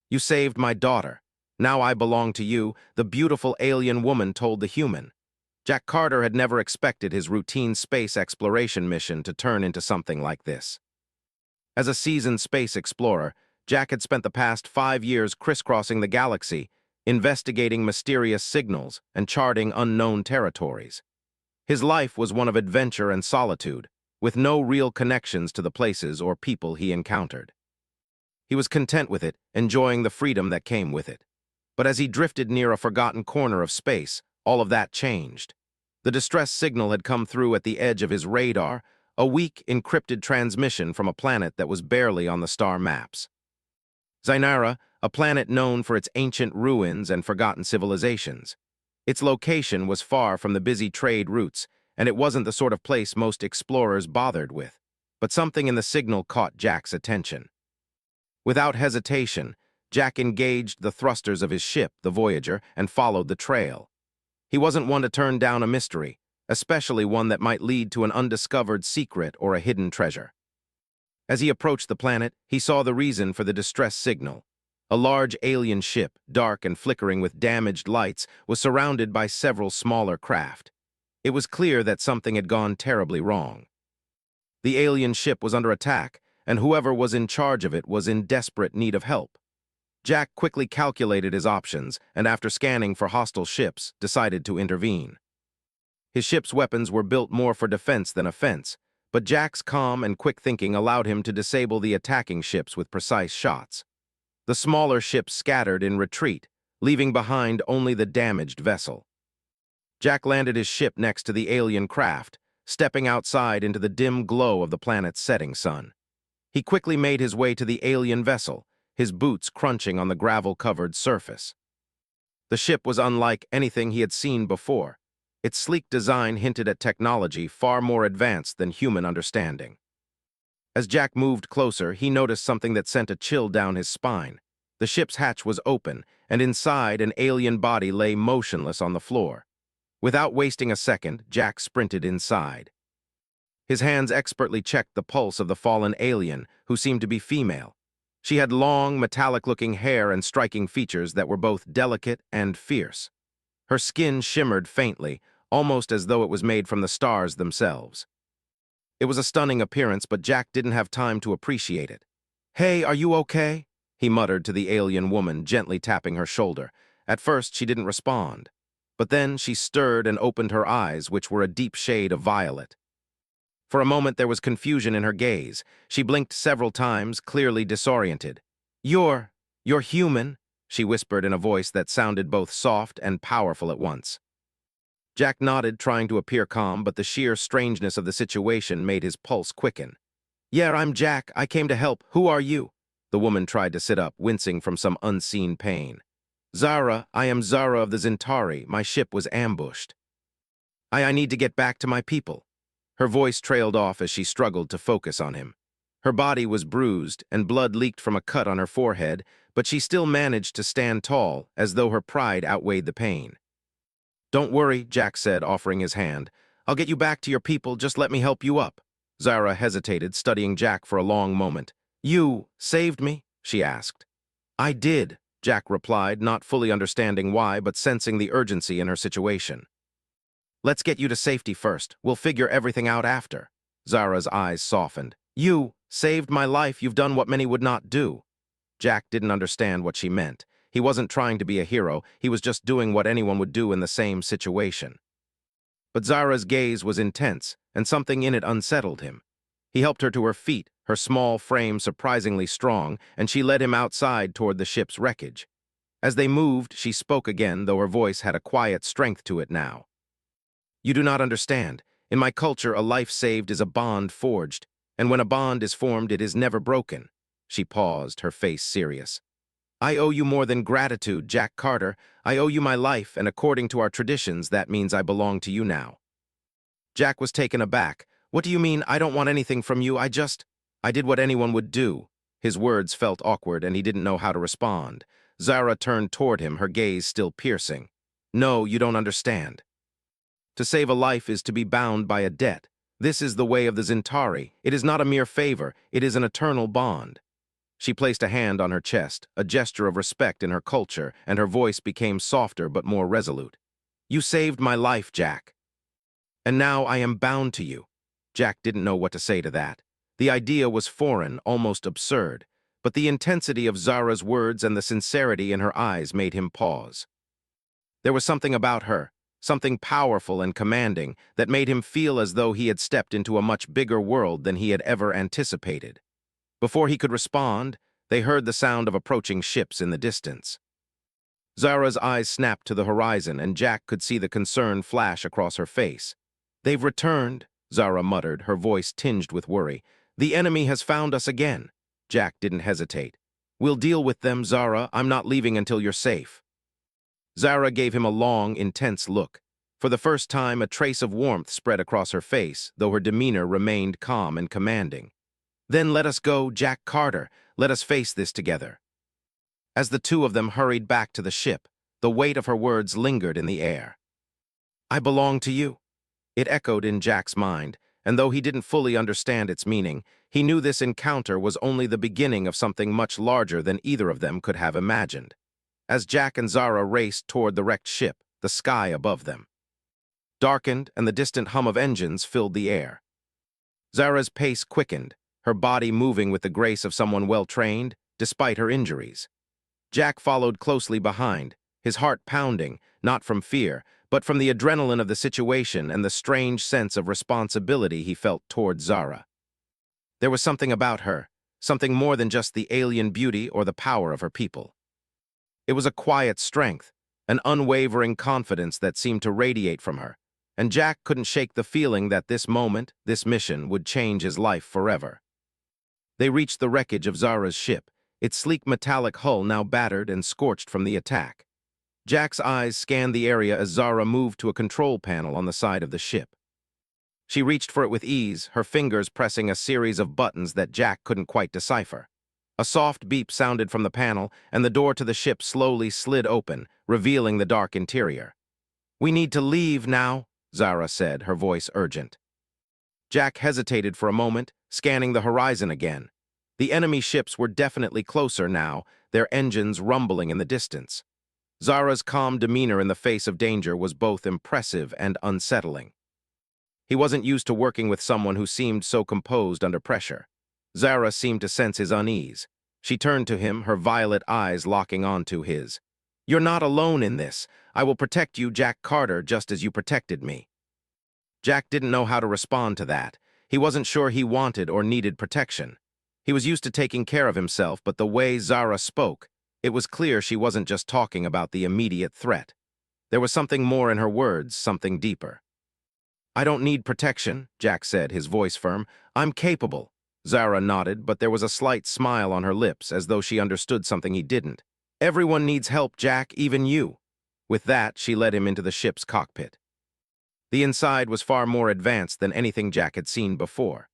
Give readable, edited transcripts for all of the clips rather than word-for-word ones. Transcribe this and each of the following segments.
You saved my daughter. Now I belong to you, the beautiful alien woman told the human. Jack Carter had never expected his routine space exploration mission to turn into something like this. As a seasoned space explorer, Jack had spent the past 5 years crisscrossing the galaxy, investigating mysterious signals and charting unknown territories. His life was one of adventure and solitude, with no real connections to the places or people he encountered. He was content with it, enjoying the freedom that came with it. But as he drifted near a forgotten corner of space, all of that changed. The distress signal had come through at the edge of his radar, a weak, encrypted transmission from a planet that was barely on the star maps. Zainara, a planet known for its ancient ruins and forgotten civilizations. Its location was far from the busy trade routes, and it wasn't the sort of place most explorers bothered with. But something in the signal caught Jack's attention. Without hesitation, Jack engaged the thrusters of his ship, the Voyager, and followed the trail. He wasn't one to turn down a mystery, especially one that might lead to an undiscovered secret or a hidden treasure. As he approached the planet, he saw the reason for the distress signal. A large alien ship, dark and flickering with damaged lights, was surrounded by several smaller craft. It was clear that something had gone terribly wrong. The alien ship was under attack, and whoever was in charge of it was in desperate need of help. Jack quickly calculated his options, and after scanning for hostile ships, decided to intervene. His ship's weapons were built more for defense than offense, but Jack's calm and quick thinking allowed him to disable the attacking ships with precise shots. The smaller ships scattered in retreat, leaving behind only the damaged vessel. Jack landed his ship next to the alien craft, stepping outside into the dim glow of the planet's setting sun. He quickly made his way to the alien vessel, his boots crunching on the gravel-covered surface. The ship was unlike anything he had seen before. Its sleek design hinted at technology far more advanced than human understanding. As Jack moved closer, he noticed something that sent a chill down his spine. The ship's hatch was open, and inside an alien body lay motionless on the floor. Without wasting a second, Jack sprinted inside. His hands expertly checked the pulse of the fallen alien, who seemed to be female. She had long, metallic-looking hair and striking features that were both delicate and fierce. Her skin shimmered faintly, almost as though it was made from the stars themselves. It was a stunning appearance, but Jack didn't have time to appreciate it. "Hey, are you okay?" he muttered to the alien woman, gently tapping her shoulder. At first, she didn't respond. But then she stirred and opened her eyes, which were a deep shade of violet. For a moment, there was confusion in her gaze. She blinked several times, clearly disoriented. You're human," she whispered in a voice that sounded both soft and powerful at once. Jack nodded, trying to appear calm, but the sheer strangeness of the situation made his pulse quicken. "Yeah, I'm Jack. I came to help. Who are you?" The woman tried to sit up, wincing from some unseen pain. "Zara, I am Zara of the Zintari. My ship was ambushed. I need to get back to my people." Her voice trailed off as she struggled to focus on him. Her body was bruised, and blood leaked from a cut on her forehead, but she still managed to stand tall, as though her pride outweighed the pain. "Don't worry," Jack said, offering his hand. "I'll get you back to your people. Just let me help you up." Zara hesitated, studying Jack for a long moment. "You saved me?" she asked. "I did," Jack replied, not fully understanding why, but sensing the urgency in her situation. "Let's get you to safety first. We'll figure everything out after." Zara's eyes softened. "You saved my life. You've done what many would not do." Jack didn't understand what she meant. He wasn't trying to be a hero. He was just doing what anyone would do in the same situation. But Zara's gaze was intense, and something in it unsettled him. He helped her to her feet, her small frame surprisingly strong, and she led him outside toward the ship's wreckage. As they moved, she spoke again, though her voice had a quiet strength to it now. "You do not understand. In my culture, a life saved is a bond forged, and when a bond is formed, it is never broken." She paused, her face serious. "I owe you more than gratitude, Jack Carter. I owe you my life, and according to our traditions, that means I belong to you now." Jack was taken aback. "What do you mean, I don't want anything from you? I did what anyone would do." His words felt awkward, and he didn't know how to respond. Zara turned toward him, her gaze still piercing. "No, you don't understand. To save a life is to be bound by a debt. This is the way of the Zintari. It is not a mere favor, it is an eternal bond." She placed a hand on her chest, a gesture of respect in her culture, and her voice became softer but more resolute. You saved my life, Jack. And now I am bound to you. Jack didn't know what to say to that. The idea was foreign, almost absurd, but the intensity of Zara's words and the sincerity in her eyes made him pause. There was something about her, something powerful and commanding, that made him feel as though he had stepped into a much bigger world than he had ever anticipated. Before he could respond, they heard the sound of approaching ships in the distance. Zara's eyes snapped to the horizon, and Jack could see the concern flash across her face. They've returned, Zara muttered, her voice tinged with worry. The enemy has found us again. Jack didn't hesitate. We'll deal with them, Zara. I'm not leaving until you're safe. Zara gave him a long, intense look. For the first time, a trace of warmth spread across her face, though her demeanor remained calm and commanding. Then let us go, Jack Carter. Let us face this together. As the two of them hurried back to the ship, the weight of her words lingered in the air. I belong to you. It echoed in Jack's mind, and though he didn't fully understand its meaning, he knew this encounter was only the beginning of something much larger than either of them could have imagined. As Jack and Zara raced toward the wrecked ship, the sky above them darkened and the distant hum of engines filled the air. Zara's pace quickened, her body moving with the grace of someone well-trained, despite her injuries. Jack followed closely behind, his heart pounding, not from fear, but from the adrenaline of the situation and the strange sense of responsibility he felt toward Zara. There was something about her, something more than just the alien beauty or the power of her people. It was a quiet strength, an unwavering confidence that seemed to radiate from her, and Jack couldn't shake the feeling that this moment, this mission, would change his life forever. They reached the wreckage of Zara's ship, its sleek metallic hull now battered and scorched from the attack. Jack's eyes scanned the area as Zara moved to a control panel on the side of the ship. She reached for it with ease, her fingers pressing a series of buttons that Jack couldn't quite decipher. A soft beep sounded from the panel, and the door to the ship slowly slid open, revealing the dark interior. We need to leave now, Zara said, her voice urgent. Jack hesitated for a moment, scanning the horizon again. The enemy ships were definitely closer now, their engines rumbling in the distance. Zara's calm demeanor in the face of danger was both impressive and unsettling. He wasn't used to working with someone who seemed so composed under pressure. Zara seemed to sense his unease. She turned to him, her violet eyes locking onto his. You're not alone in this. I will protect you, Jack Carter, just as you protected me. Jack didn't know how to respond to that. He wasn't sure he wanted or needed protection. He was used to taking care of himself, but the way Zara spoke, it was clear she wasn't just talking about the immediate threat. There was something more in her words, something deeper. I don't need protection, Jack said, his voice firm. I'm capable. Zara nodded, but there was a slight smile on her lips, as though she understood something he didn't. Everyone needs help, Jack, even you. With that, she led him into the ship's cockpit. The inside was far more advanced than anything Jack had seen before.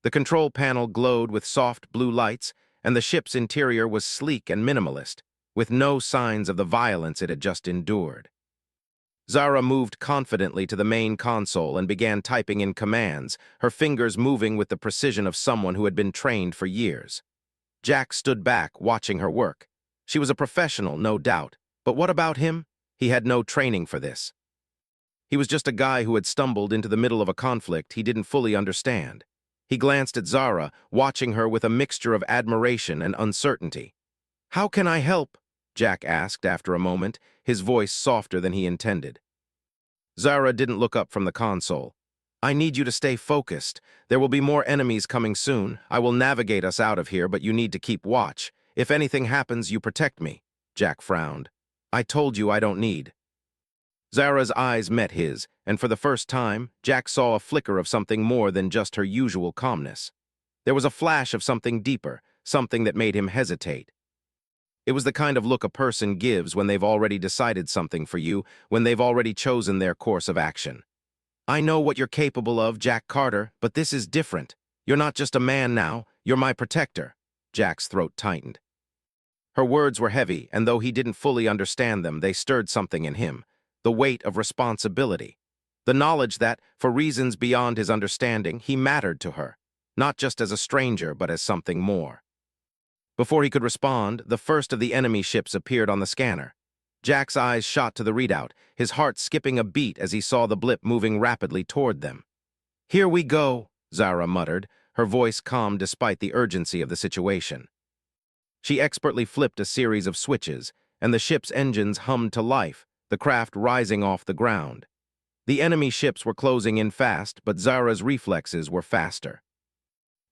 The control panel glowed with soft blue lights, and the ship's interior was sleek and minimalist, with no signs of the violence it had just endured. Zara moved confidently to the main console and began typing in commands, her fingers moving with the precision of someone who had been trained for years. Jack stood back, watching her work. She was a professional, no doubt, but what about him? He had no training for this. He was just a guy who had stumbled into the middle of a conflict he didn't fully understand. He glanced at Zara, watching her with a mixture of admiration and uncertainty. How can I help? Jack asked after a moment, his voice softer than he intended. Zara didn't look up from the console. I need you to stay focused. There will be more enemies coming soon. I will navigate us out of here, but you need to keep watch. If anything happens, you protect me. Jack frowned. I told you I don't need. Zara's eyes met his, and for the first time, Jack saw a flicker of something more than just her usual calmness. There was a flash of something deeper, something that made him hesitate. It was the kind of look a person gives when they've already decided something for you, when they've already chosen their course of action. I know what you're capable of, Jack Carter, but this is different. You're not just a man now, you're my protector. Jack's throat tightened. Her words were heavy, and though he didn't fully understand them, they stirred something in him. The weight of responsibility. The knowledge that, for reasons beyond his understanding, he mattered to her, not just as a stranger, but as something more. Before he could respond, the first of the enemy ships appeared on the scanner. Jack's eyes shot to the readout, his heart skipping a beat as he saw the blip moving rapidly toward them. "Here we go," Zara muttered, her voice calm despite the urgency of the situation. She expertly flipped a series of switches, and the ship's engines hummed to life, the craft rising off the ground. The enemy ships were closing in fast, but Zara's reflexes were faster.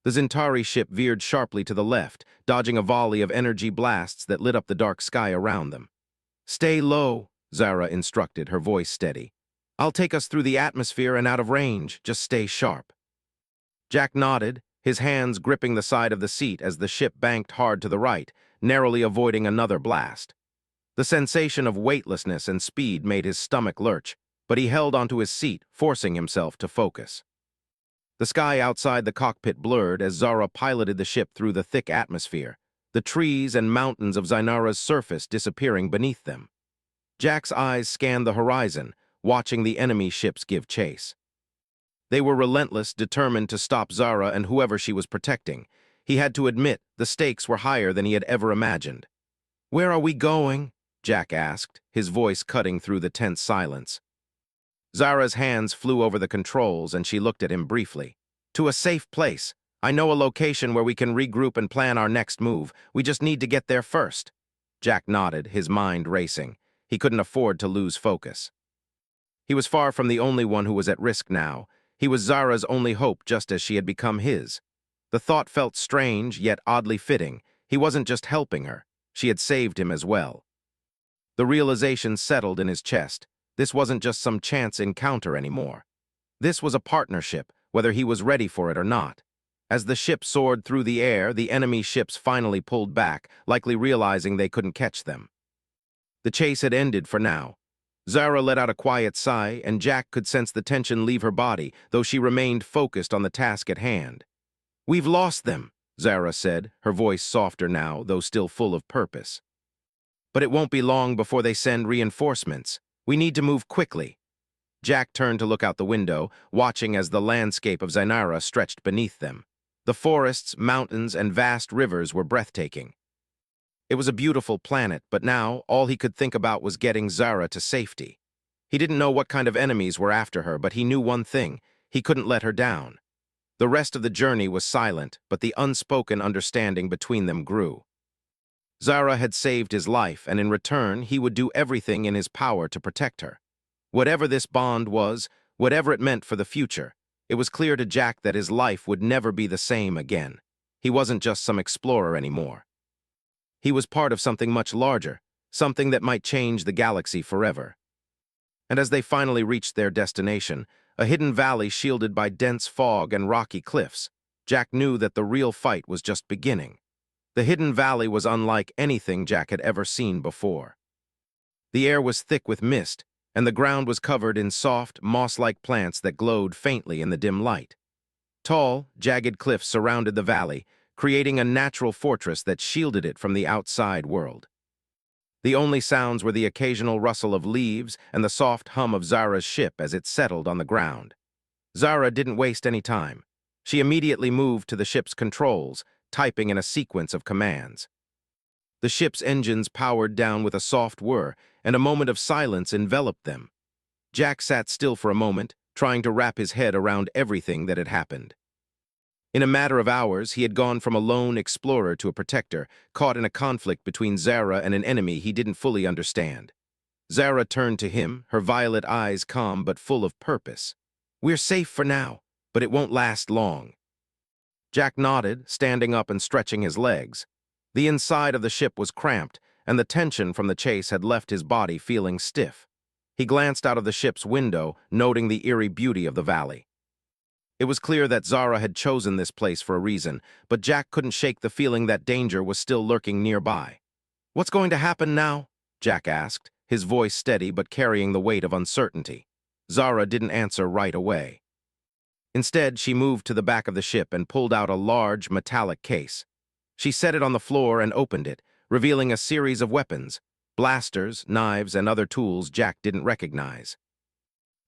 The Zintari ship veered sharply to the left, dodging a volley of energy blasts that lit up the dark sky around them. "Stay low," Zara instructed, her voice steady. "I'll take us through the atmosphere and out of range. Just stay sharp." Jack nodded, his hands gripping the side of the seat as the ship banked hard to the right, narrowly avoiding another blast. The sensation of weightlessness and speed made his stomach lurch, but he held onto his seat, forcing himself to focus. The sky outside the cockpit blurred as Zara piloted the ship through the thick atmosphere, the trees and mountains of Zainara's surface disappearing beneath them. Jack's eyes scanned the horizon, watching the enemy ships give chase. They were relentless, determined to stop Zara and whoever she was protecting. He had to admit the stakes were higher than he had ever imagined. "Where are we going?" Jack asked, his voice cutting through the tense silence. Zara's hands flew over the controls and she looked at him briefly. "To a safe place. I know a location where we can regroup and plan our next move. We just need to get there first." Jack nodded, his mind racing. He couldn't afford to lose focus. He was far from the only one who was at risk now. He was Zara's only hope, just as she had become his. The thought felt strange, yet oddly fitting. He wasn't just helping her. She had saved him as well. The realization settled in his chest. This wasn't just some chance encounter anymore. This was a partnership, whether he was ready for it or not. As the ship soared through the air, the enemy ships finally pulled back, likely realizing they couldn't catch them. The chase had ended for now. Zara let out a quiet sigh, and Jack could sense the tension leave her body, though she remained focused on the task at hand. "We've lost them," Zara said, her voice softer now, though still full of purpose. "But it won't be long before they send reinforcements. We need to move quickly." Jack turned to look out the window, watching as the landscape of Zainara stretched beneath them. The forests, mountains, and vast rivers were breathtaking. It was a beautiful planet, but now all he could think about was getting Zara to safety. He didn't know what kind of enemies were after her, but he knew one thing: he couldn't let her down. The rest of the journey was silent, but the unspoken understanding between them grew. Zara had saved his life, and in return, he would do everything in his power to protect her. Whatever this bond was, whatever it meant for the future, it was clear to Jack that his life would never be the same again. He wasn't just some explorer anymore. He was part of something much larger, something that might change the galaxy forever. And as they finally reached their destination, a hidden valley shielded by dense fog and rocky cliffs, Jack knew that the real fight was just beginning. The hidden valley was unlike anything Jack had ever seen before. The air was thick with mist, and the ground was covered in soft, moss-like plants that glowed faintly in the dim light. Tall, jagged cliffs surrounded the valley, creating a natural fortress that shielded it from the outside world. The only sounds were the occasional rustle of leaves and the soft hum of Zara's ship as it settled on the ground. Zara didn't waste any time. She immediately moved to the ship's controls, typing in a sequence of commands. The ship's engines powered down with a soft whir, and a moment of silence enveloped them. Jack sat still for a moment, trying to wrap his head around everything that had happened. In a matter of hours, he had gone from a lone explorer to a protector, caught in a conflict between Zara and an enemy he didn't fully understand. Zara turned to him, her violet eyes calm but full of purpose. "We're safe for now, but it won't last long." Jack nodded, standing up and stretching his legs. The inside of the ship was cramped, and the tension from the chase had left his body feeling stiff. He glanced out of the ship's window, noting the eerie beauty of the valley. It was clear that Zara had chosen this place for a reason, but Jack couldn't shake the feeling that danger was still lurking nearby. "What's going to happen now?" Jack asked, his voice steady but carrying the weight of uncertainty. Zara didn't answer right away. Instead, she moved to the back of the ship and pulled out a large, metallic case. She set it on the floor and opened it, revealing a series of weapons: blasters, knives, and other tools Jack didn't recognize.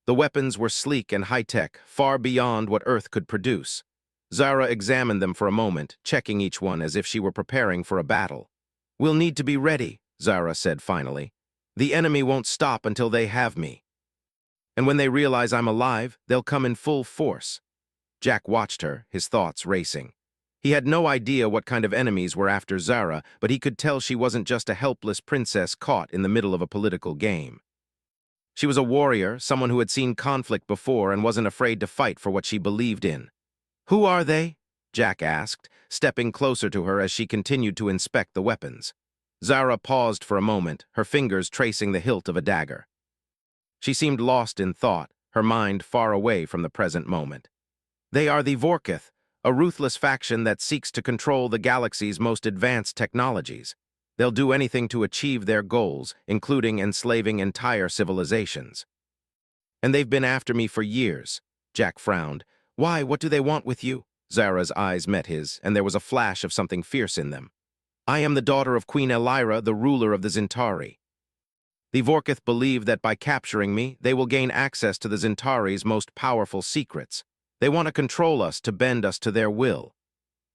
The weapons were sleek and high-tech, far beyond what Earth could produce. Zara examined them for a moment, checking each one as if she were preparing for a battle. "We'll need to be ready," Zara said finally. "The enemy won't stop until they have me. And when they realize I'm alive, they'll come in full force." Jack watched her, his thoughts racing. He had no idea what kind of enemies were after Zara, but he could tell she wasn't just a helpless princess caught in the middle of a political game. She was a warrior, someone who had seen conflict before and wasn't afraid to fight for what she believed in. "Who are they?" Jack asked, stepping closer to her as she continued to inspect the weapons. Zara paused for a moment, her fingers tracing the hilt of a dagger. She seemed lost in thought, her mind far away from the present moment. "They are the Vorkith, a ruthless faction that seeks to control the galaxy's most advanced technologies. They'll do anything to achieve their goals, including enslaving entire civilizations. And they've been after me for years." Jack frowned. "Why, what do they want with you?" Zara's eyes met his, and there was a flash of something fierce in them. "I am the daughter of Queen Elira, the ruler of the Zintari. The Vorkith believe that by capturing me, they will gain access to the Zintari's most powerful secrets. They want to control us, to bend us to their will."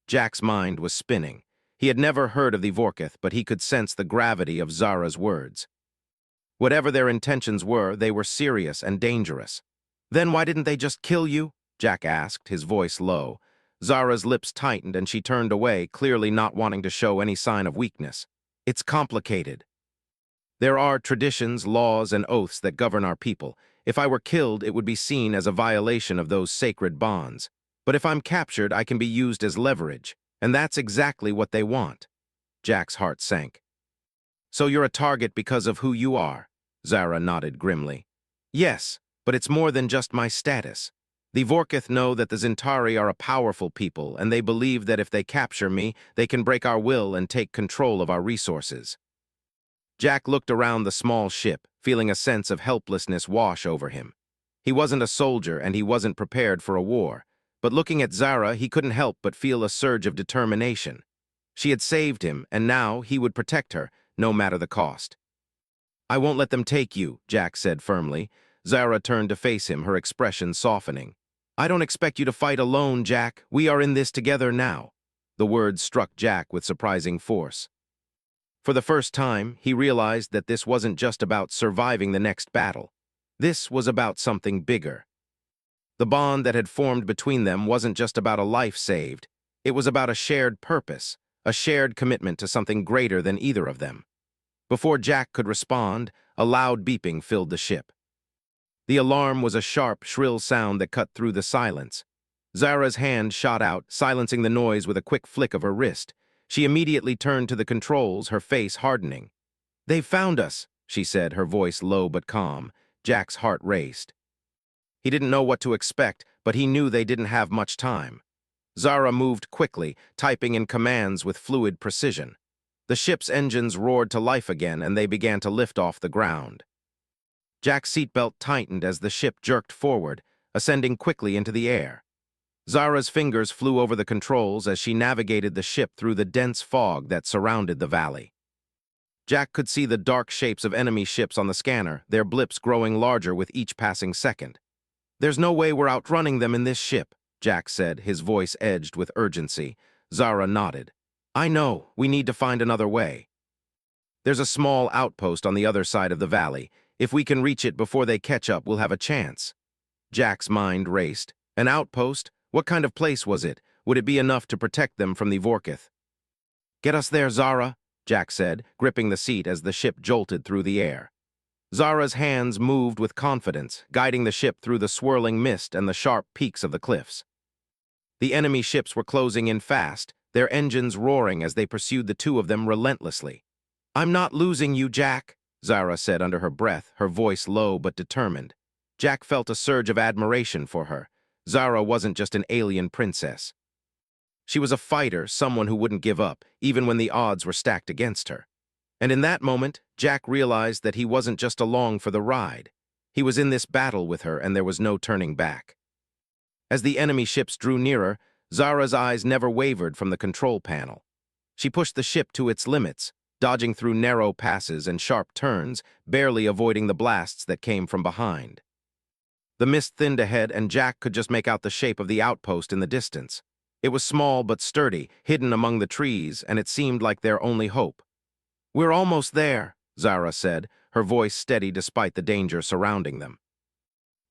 Jack's mind was spinning. He had never heard of the Vorkith, but he could sense the gravity of Zara's words. Whatever their intentions were, they were serious and dangerous. "Then why didn't they just kill you?" Jack asked, his voice low. Zara's lips tightened and she turned away, clearly not wanting to show any sign of weakness. "It's complicated. There are traditions, laws, and oaths that govern our people. If I were killed, it would be seen as a violation of those sacred bonds. But if I'm captured, I can be used as leverage, and that's exactly what they want." Jack's heart sank. "So you're a target because of who you are?" Zara nodded grimly. "Yes, but it's more than just my status. The Vorkith know that the Zintari are a powerful people, and they believe that if they capture me, they can break our will and take control of our resources." Jack looked around the small ship, feeling a sense of helplessness wash over him. He wasn't a soldier and he wasn't prepared for a war, but looking at Zara, he couldn't help but feel a surge of determination. She had saved him, and now he would protect her, no matter the cost. "I won't let them take you," Jack said firmly. Zara turned to face him, her expression softening. "I don't expect you to fight alone, Jack. We are in this together now." The words struck Jack with surprising force. For the first time, he realized that this wasn't just about surviving the next battle. This was about something bigger. The bond that had formed between them wasn't just about a life saved. It was about a shared purpose, a shared commitment to something greater than either of them. Before Jack could respond, a loud beeping filled the ship. The alarm was a sharp, shrill sound that cut through the silence. Zara's hand shot out, silencing the noise with a quick flick of her wrist. She immediately turned to the controls, her face hardening. "They've found us," she said, her voice low but calm. Jack's heart raced. He didn't know what to expect, but he knew they didn't have much time. Zara moved quickly, typing in commands with fluid precision. The ship's engines roared to life again, and they began to lift off the ground. Jack's seatbelt tightened as the ship jerked forward, ascending quickly into the air. Zara's fingers flew over the controls as she navigated the ship through the dense fog that surrounded the valley. Jack could see the dark shapes of enemy ships on the scanner, their blips growing larger with each passing second. "There's no way we're outrunning them in this ship," Jack said, his voice edged with urgency. Zara nodded. "I know. We need to find another way. There's a small outpost on the other side of the valley. If we can reach it before they catch up, we'll have a chance." Jack's mind raced. An outpost? What kind of place was it? Would it be enough to protect them from the Vorkith? "Get us there, Zara," Jack said, gripping the seat as the ship jolted through the air. Zara's hands moved with confidence, guiding the ship through the swirling mist and the sharp peaks of the cliffs. The enemy ships were closing in fast, their engines roaring as they pursued the two of them relentlessly. "I'm not losing you, Jack," Zara said under her breath, her voice low but determined. Jack felt a surge of admiration for her. Zara wasn't just an alien princess. She was a fighter, someone who wouldn't give up, even when the odds were stacked against her. And in that moment, Jack realized that he wasn't just along for the ride. He was in this battle with her, and there was no turning back. As the enemy ships drew nearer, Zara's eyes never wavered from the control panel. She pushed the ship to its limits, dodging through narrow passes and sharp turns, barely avoiding the blasts that came from behind. The mist thinned ahead, and Jack could just make out the shape of the outpost in the distance. It was small but sturdy, hidden among the trees, and it seemed like their only hope. "We're almost there," Zara said, her voice steady despite the danger surrounding them.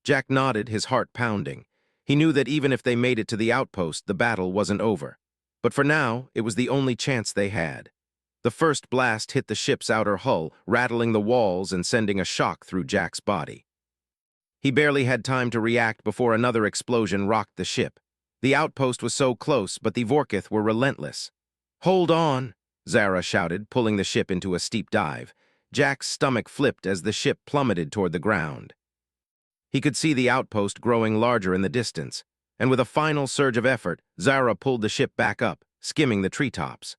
Jack nodded, his heart pounding. He knew that even if they made it to the outpost, the battle wasn't over. But for now, it was the only chance they had. The first blast hit the ship's outer hull, rattling the walls and sending a shock through Jack's body. He barely had time to react before another explosion rocked the ship. The outpost was so close, but the Vorkith were relentless. "Hold on," Zara shouted, pulling the ship into a steep dive. Jack's stomach flipped as the ship plummeted toward the ground. He could see the outpost growing larger in the distance, and with a final surge of effort, Zara pulled the ship back up, skimming the treetops.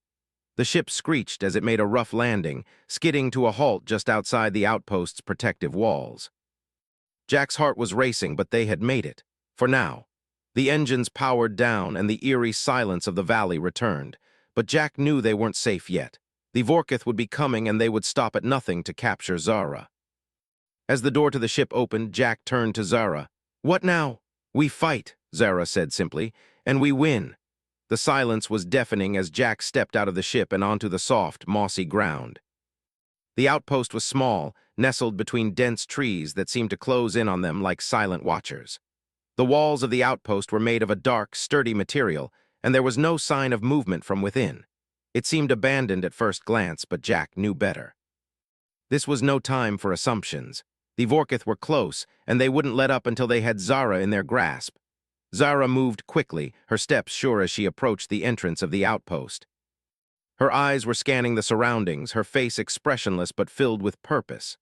The ship screeched as it made a rough landing, skidding to a halt just outside the outpost's protective walls. Jack's heart was racing, but they had made it. For now. The engines powered down and the eerie silence of the valley returned, but Jack knew they weren't safe yet. The Vorkith would be coming and they would stop at nothing to capture Zara. As the door to the ship opened, Jack turned to Zara. "What now?" "We fight," Zara said simply, "and we win." The silence was deafening as Jack stepped out of the ship and onto the soft, mossy ground. The outpost was small, nestled between dense trees that seemed to close in on them like silent watchers. The walls of the outpost were made of a dark, sturdy material, and there was no sign of movement from within. It seemed abandoned at first glance, but Jack knew better. This was no time for assumptions. The Vorkith were close, and they wouldn't let up until they had Zara in their grasp. Zara moved quickly, her steps sure as she approached the entrance of the outpost. Her eyes were scanning the surroundings, her face expressionless but filled with purpose.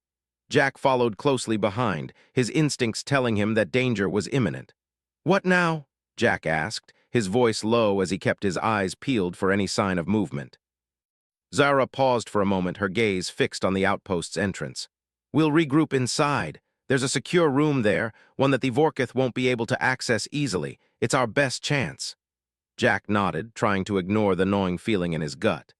Jack followed closely behind, his instincts telling him that danger was imminent. "What now?" Jack asked, his voice low as he kept his eyes peeled for any sign of movement. Zara paused for a moment, her gaze fixed on the outpost's entrance. "We'll regroup inside. There's a secure room there, one that the Vorkith won't be able to access easily. It's our best chance." Jack nodded, trying to ignore the gnawing feeling in his gut.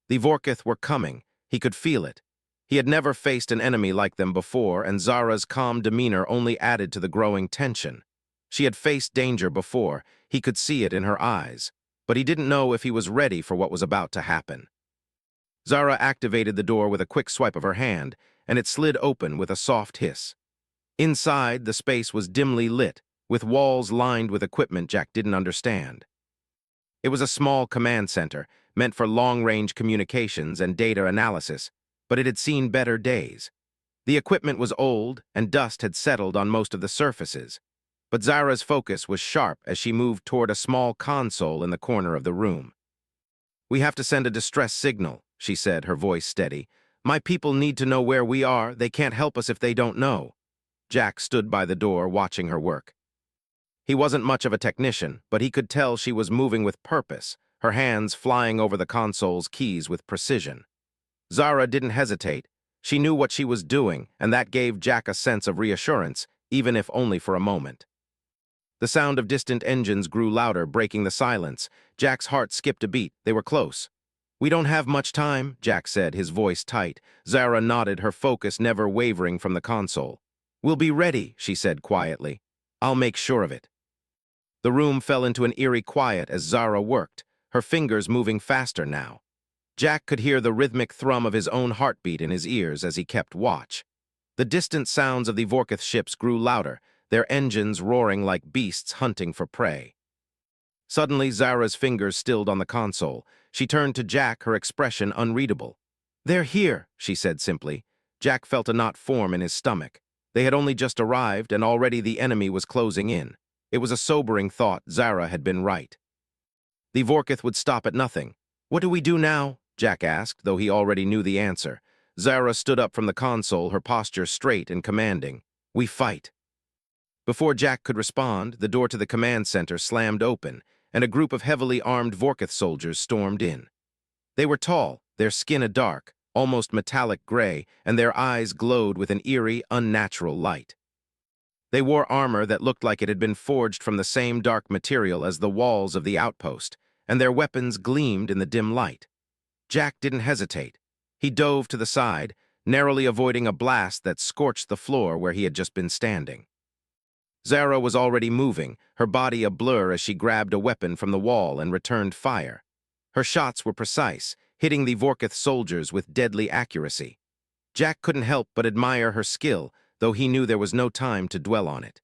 The Vorkith were coming. He could feel it. He had never faced an enemy like them before, and Zara's calm demeanor only added to the growing tension. She had faced danger before. He could see it in her eyes, but he didn't know if he was ready for what was about to happen. Zara activated the door with a quick swipe of her hand, and it slid open with a soft hiss. Inside, the space was dimly lit, with walls lined with equipment Jack didn't understand. It was a small command center, meant for long-range communications and data analysis, but it had seen better days. The equipment was old, and dust had settled on most of the surfaces. But Zara's focus was sharp as she moved toward a small console in the corner of the room. "We have to send a distress signal," she said, her voice steady. "My people need to know where we are. They can't help us if they don't know." Jack stood by the door, watching her work. He wasn't much of a technician, but he could tell she was moving with purpose, her hands flying over the console's keys with precision. Zara didn't hesitate. She knew what she was doing, and that gave Jack a sense of reassurance, even if only for a moment. The sound of distant engines grew louder, breaking the silence. Jack's heart skipped a beat. They were close. "We don't have much time," Jack said, his voice tight. Zara nodded, her focus never wavering from the console. "We'll be ready," she said quietly. "I'll make sure of it." The room fell into an eerie quiet as Zara worked, her fingers moving faster now. Jack could hear the rhythmic thrum of his own heartbeat in his ears as he kept watch. The distant sounds of the Vorkith ships grew louder, their engines roaring like beasts hunting for prey. Suddenly, Zara's fingers stilled on the console. She turned to Jack, her expression unreadable. "They're here," she said simply. Jack felt a knot form in his stomach. They had only just arrived, and already the enemy was closing in. It was a sobering thought. Zara had been right. The Vorkith would stop at nothing. "What do we do now?" Jack asked, though he already knew the answer. Zara stood up from the console, her posture straight and commanding. "We fight." Before Jack could respond, the door to the command center slammed open, and a group of heavily armed Vorkith soldiers stormed in. They were tall, their skin a dark, almost metallic gray, and their eyes glowed with an eerie, unnatural light. They wore armor that looked like it had been forged from the same dark material as the walls of the outpost, and their weapons gleamed in the dim light. Jack didn't hesitate. He dove to the side, narrowly avoiding a blast that scorched the floor where he had just been standing. Zara was already moving, her body a blur as she grabbed a weapon from the wall and returned fire. Her shots were precise, hitting the Vorkith soldiers with deadly accuracy. Jack couldn't help but admire her skill, though he knew there was no time to dwell on it.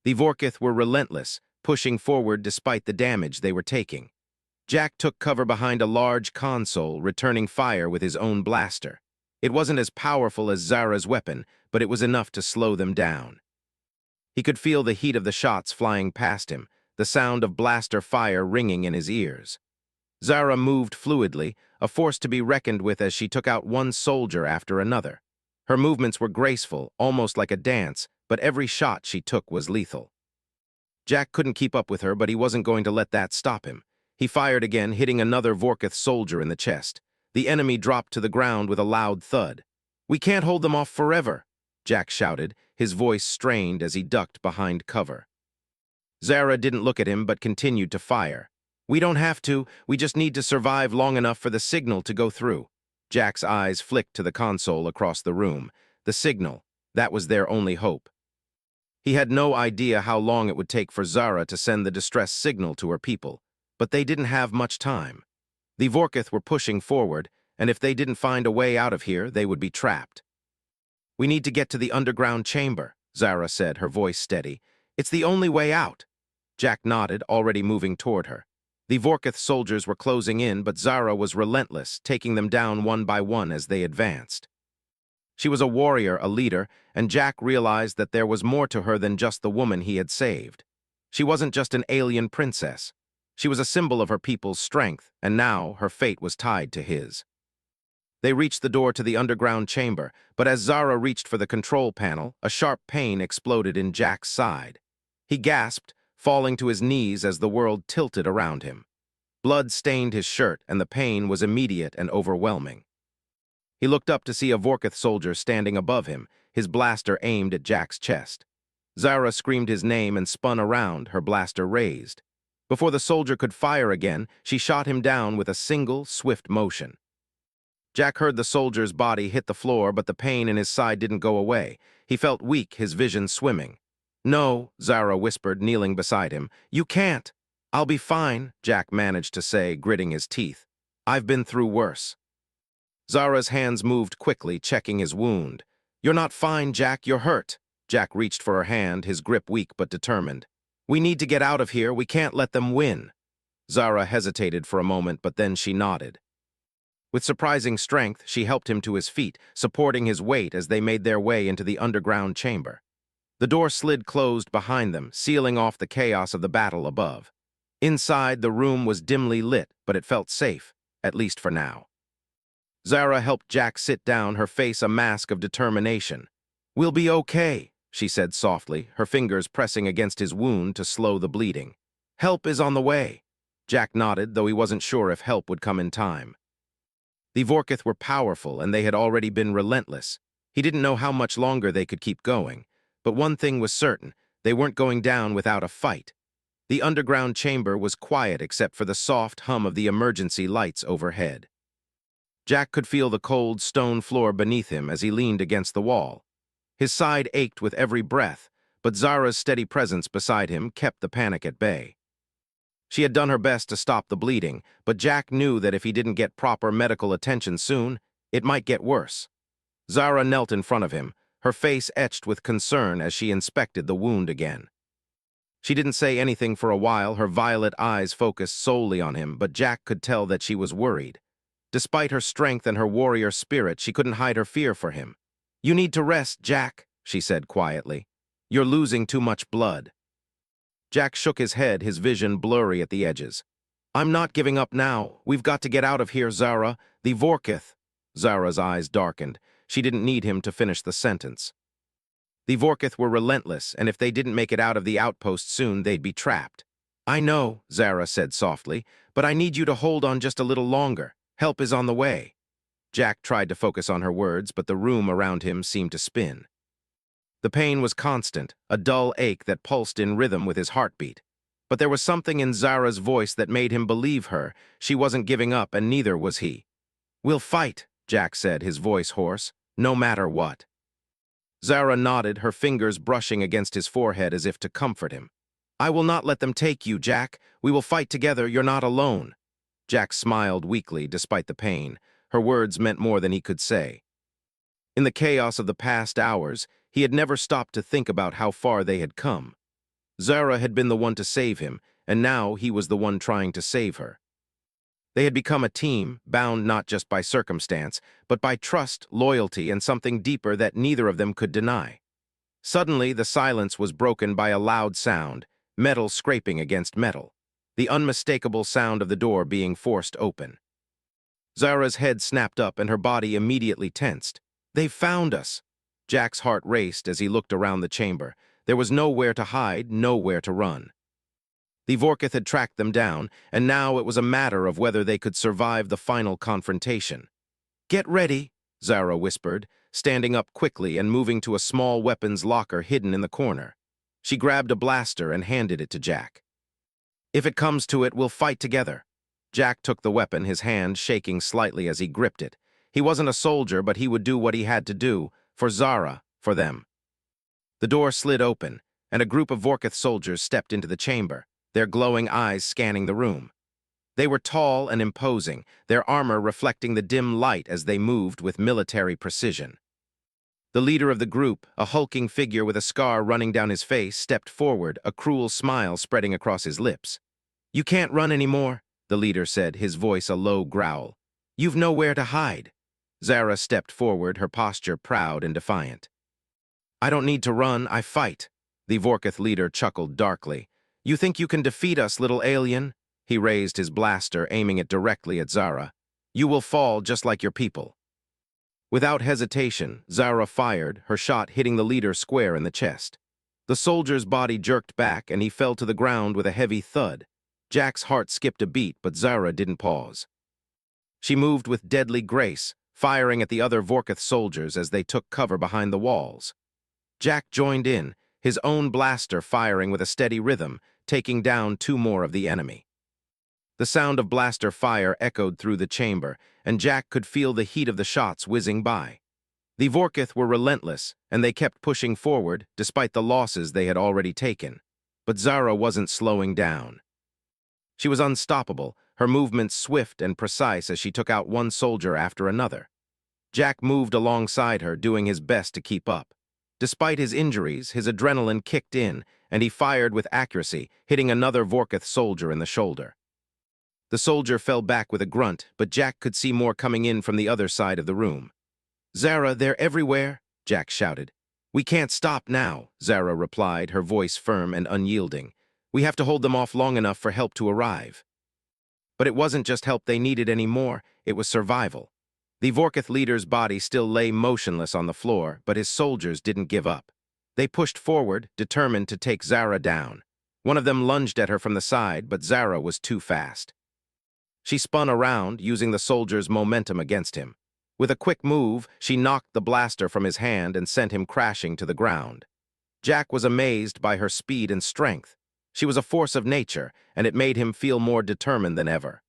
The Vorkith were relentless, pushing forward despite the damage they were taking. Jack took cover behind a large console, returning fire with his own blaster. It wasn't as powerful as Zara's weapon, but it was enough to slow them down. He could feel the heat of the shots flying past him, the sound of blaster fire ringing in his ears. Zara moved fluidly, a force to be reckoned with as she took out one soldier after another. Her movements were graceful, almost like a dance, but every shot she took was lethal. Jack couldn't keep up with her, but he wasn't going to let that stop him. He fired again, hitting another Vorkith soldier in the chest. The enemy dropped to the ground with a loud thud. "We can't hold them off forever," Jack shouted, his voice strained as he ducked behind cover. Zara didn't look at him but continued to fire. "We don't have to, we just need to survive long enough for the signal to go through." Jack's eyes flicked to the console across the room. The signal, that was their only hope. He had no idea how long it would take for Zara to send the distress signal to her people, but they didn't have much time. The Vorkith were pushing forward, and if they didn't find a way out of here, they would be trapped. "We need to get to the underground chamber," Zara said, her voice steady. "It's the only way out." Jack nodded, already moving toward her. The Vorkith soldiers were closing in, but Zara was relentless, taking them down one by one as they advanced. She was a warrior, a leader, and Jack realized that there was more to her than just the woman he had saved. She wasn't just an alien princess. She was a symbol of her people's strength, and now her fate was tied to his. They reached the door to the underground chamber, but as Zara reached for the control panel, a sharp pain exploded in Jack's side. He gasped, falling to his knees as the world tilted around him. Blood stained his shirt, and the pain was immediate and overwhelming. He looked up to see a Vorkith soldier standing above him, his blaster aimed at Jack's chest. Zara screamed his name and spun around, her blaster raised. Before the soldier could fire again, she shot him down with a single, swift motion. Jack heard the soldier's body hit the floor, but the pain in his side didn't go away. He felt weak, his vision swimming. "No," Zara whispered, kneeling beside him. "You can't." "I'll be fine," Jack managed to say, gritting his teeth. "I've been through worse." Zara's hands moved quickly, checking his wound. "You're not fine, Jack, you're hurt." Jack reached for her hand, his grip weak but determined. "We need to get out of here, we can't let them win." Zara hesitated for a moment, but then she nodded. With surprising strength, she helped him to his feet, supporting his weight as they made their way into the underground chamber. The door slid closed behind them, sealing off the chaos of the battle above. Inside, the room was dimly lit, but it felt safe, at least for now. Zara helped Jack sit down, her face a mask of determination. "We'll be okay," she said softly, her fingers pressing against his wound to slow the bleeding. "Help is on the way." Jack nodded, though he wasn't sure if help would come in time. The Vorkith were powerful, and they had already been relentless. He didn't know how much longer they could keep going. But one thing was certain, they weren't going down without a fight. The underground chamber was quiet except for the soft hum of the emergency lights overhead. Jack could feel the cold stone floor beneath him as he leaned against the wall. His side ached with every breath, but Zara's steady presence beside him kept the panic at bay. She had done her best to stop the bleeding, but Jack knew that if he didn't get proper medical attention soon, it might get worse. Zara knelt in front of him, her face etched with concern as she inspected the wound again. She didn't say anything for a while, her violet eyes focused solely on him, but Jack could tell that she was worried. Despite her strength and her warrior spirit, she couldn't hide her fear for him. "You need to rest, Jack," she said quietly. "You're losing too much blood." Jack shook his head, his vision blurry at the edges. "I'm not giving up now. We've got to get out of here, Zara. The Vorkith." Zara's eyes darkened. She didn't need him to finish the sentence. The Vorkith were relentless, and if they didn't make it out of the outpost soon, they'd be trapped. "I know," Zara said softly, "but I need you to hold on just a little longer. Help is on the way." Jack tried to focus on her words, but the room around him seemed to spin. The pain was constant, a dull ache that pulsed in rhythm with his heartbeat. But there was something in Zara's voice that made him believe her. She wasn't giving up, and neither was he. "We'll fight," Jack said, his voice hoarse, "no matter what." Zara nodded, her fingers brushing against his forehead as if to comfort him. I will not let them take you, Jack. We will fight together. You're not alone. Jack smiled weakly despite the pain. Her words meant more than he could say. In the chaos of the past hours, he had never stopped to think about how far they had come. Zara had been the one to save him, and now he was the one trying to save her. They had become a team, bound not just by circumstance, but by trust, loyalty, and something deeper that neither of them could deny. Suddenly, the silence was broken by a loud sound, metal scraping against metal, the unmistakable sound of the door being forced open. Zara's head snapped up and her body immediately tensed. They found us! Jack's heart raced as he looked around the chamber. There was nowhere to hide, nowhere to run. The Vorkith had tracked them down, and now it was a matter of whether they could survive the final confrontation. Get ready, Zara whispered, standing up quickly and moving to a small weapons locker hidden in the corner. She grabbed a blaster and handed it to Jack. If it comes to it, we'll fight together. Jack took the weapon, his hand shaking slightly as he gripped it. He wasn't a soldier, but he would do what he had to do, for Zara, for them. The door slid open, and a group of Vorkith soldiers stepped into the chamber, their glowing eyes scanning the room. They were tall and imposing, their armor reflecting the dim light as they moved with military precision. The leader of the group, a hulking figure with a scar running down his face, stepped forward, a cruel smile spreading across his lips. You can't run anymore, the leader said, his voice a low growl. You've nowhere to hide. Zara stepped forward, her posture proud and defiant. I don't need to run, I fight, the Vorkith leader chuckled darkly. You think you can defeat us, little alien? He raised his blaster, aiming it directly at Zara. You will fall just like your people. Without hesitation, Zara fired, her shot hitting the leader square in the chest. The soldier's body jerked back, and he fell to the ground with a heavy thud. Jack's heart skipped a beat, but Zara didn't pause. She moved with deadly grace, firing at the other Vorkith soldiers as they took cover behind the walls. Jack joined in, his own blaster firing with a steady rhythm, taking down 2 more of the enemy. The sound of blaster fire echoed through the chamber, and Jack could feel the heat of the shots whizzing by. The Vorkith were relentless, and they kept pushing forward, despite the losses they had already taken. But Zara wasn't slowing down. She was unstoppable, her movements swift and precise as she took out one soldier after another. Jack moved alongside her, doing his best to keep up. Despite his injuries, his adrenaline kicked in, and he fired with accuracy, hitting another Vorkith soldier in the shoulder. The soldier fell back with a grunt, but Jack could see more coming in from the other side of the room. Zara, they're everywhere, Jack shouted. We can't stop now, Zara replied, her voice firm and unyielding. We have to hold them off long enough for help to arrive. But it wasn't just help they needed anymore, it was survival. The Vorkith leader's body still lay motionless on the floor, but his soldiers didn't give up. They pushed forward, determined to take Zara down. One of them lunged at her from the side, but Zara was too fast. She spun around, using the soldier's momentum against him. With a quick move, she knocked the blaster from his hand and sent him crashing to the ground. Jack was amazed by her speed and strength. She was a force of nature, and it made him feel more determined than ever.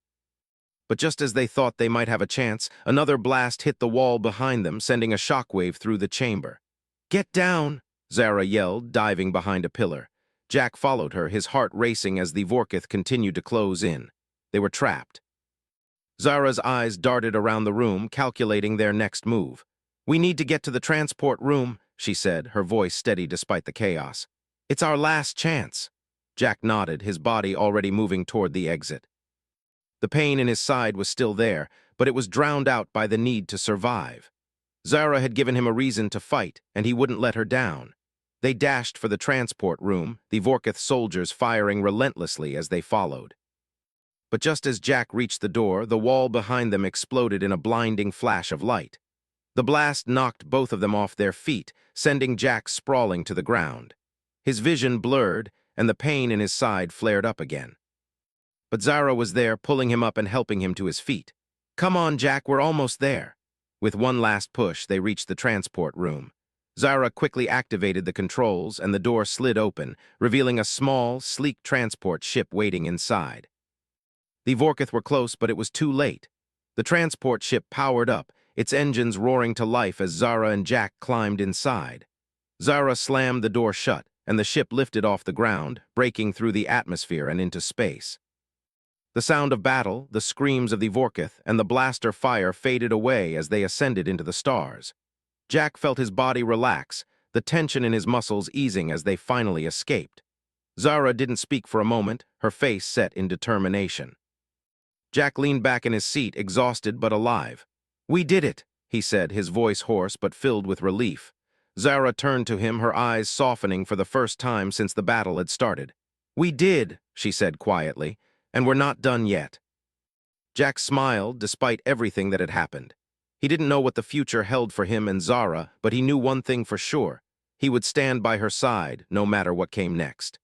But just as they thought they might have a chance, another blast hit the wall behind them, sending a shockwave through the chamber. Get down, Zara yelled, diving behind a pillar. Jack followed her, his heart racing as the Vorkith continued to close in. They were trapped. Zara's eyes darted around the room, calculating their next move. We need to get to the transport room, she said, her voice steady despite the chaos. It's our last chance. Jack nodded, his body already moving toward the exit. The pain in his side was still there, but it was drowned out by the need to survive. Zara had given him a reason to fight, and he wouldn't let her down. They dashed for the transport room, the Vorkith soldiers firing relentlessly as they followed. But just as Jack reached the door, the wall behind them exploded in a blinding flash of light. The blast knocked both of them off their feet, sending Jack sprawling to the ground. His vision blurred, and the pain in his side flared up again. But Zara was there, pulling him up and helping him to his feet. Come on, Jack, we're almost there. With one last push, they reached the transport room. Zara quickly activated the controls, and the door slid open, revealing a small, sleek transport ship waiting inside. The Vorkith were close, but it was too late. The transport ship powered up, its engines roaring to life as Zara and Jack climbed inside. Zara slammed the door shut, and the ship lifted off the ground, breaking through the atmosphere and into space. The sound of battle, the screams of the Vorkith, and the blaster fire faded away as they ascended into the stars. Jack felt his body relax, the tension in his muscles easing as they finally escaped. Zara didn't speak for a moment, her face set in determination. Jack leaned back in his seat, exhausted but alive. "We did it," he said, his voice hoarse but filled with relief. Zara turned to him, her eyes softening for the first time since the battle had started. "We did," she said quietly, "and we're not done yet." Jack smiled despite everything that had happened. He didn't know what the future held for him and Zara, but he knew one thing for sure. He would stand by her side, no matter what came next.